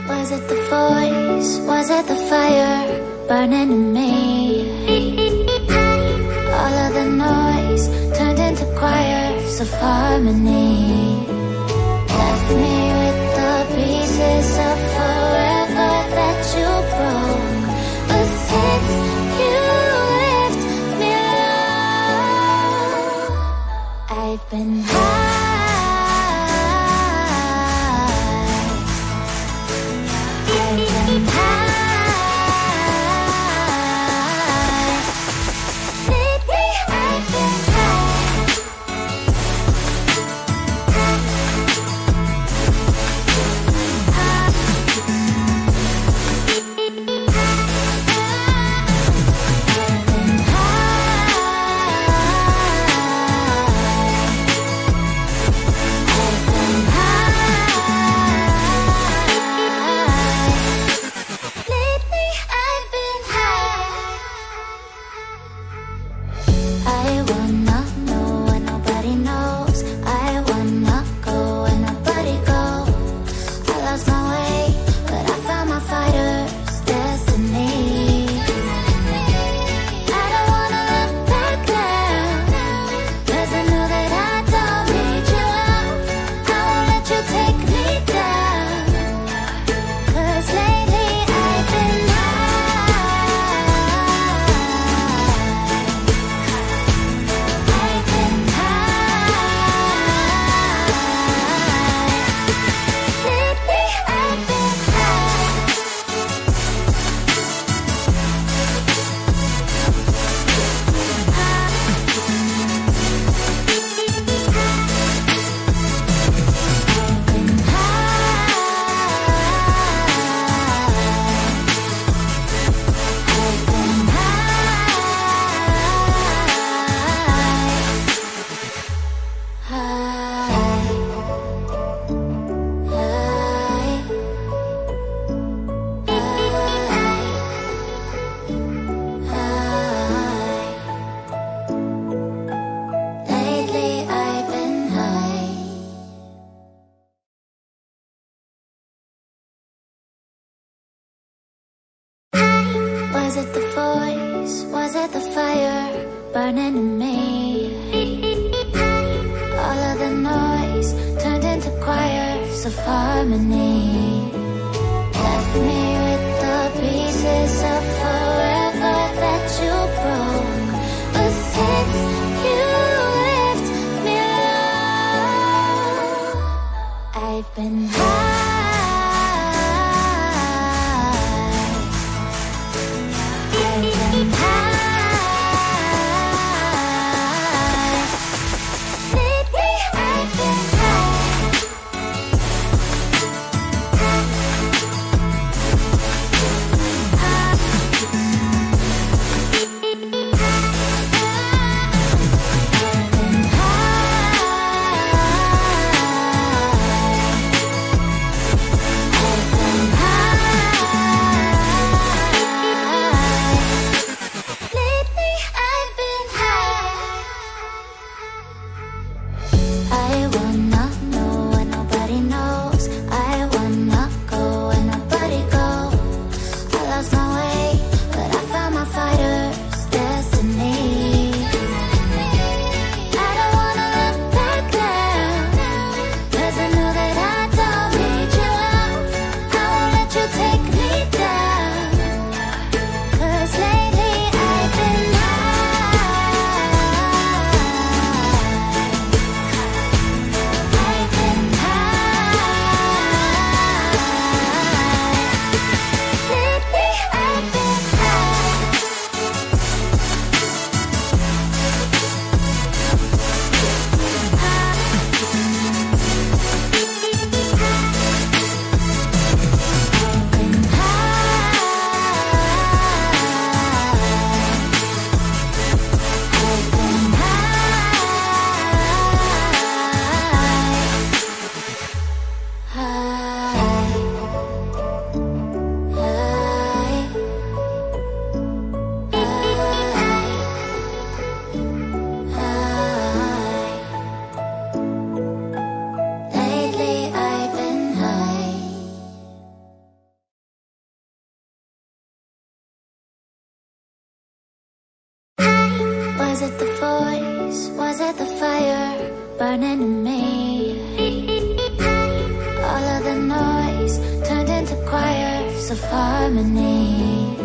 Was it the voice? Was it the fire burning in me? All of the noise turned into choirs of harmony. Left me with the pieces of forever that you broke. But since you left me alone, I've been high. Was it the voice? Was it the fire burning in me? All of the noise turned into choirs of harmony. Left me with the pieces of forever that you broke. But since you left me alone, I've been high. Was it the voice? Was it the fire burning in me? All of the noise turned into choirs of harmony.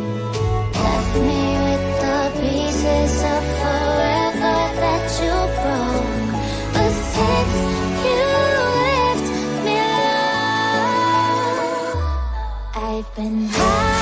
Left me with the pieces of forever that you broke. But since you left me alone, I've been high.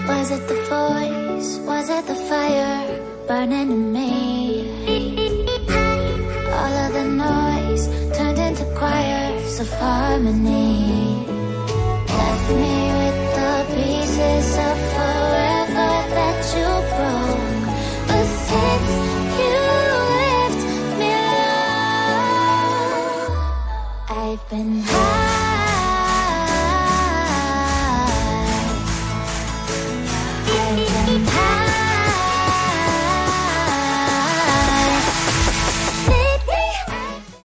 Was it the voice? Was it the fire burning in me? All of the noise turned into choirs of harmony. Left me with the pieces of forever that you broke. But since you left me alone, I've been high.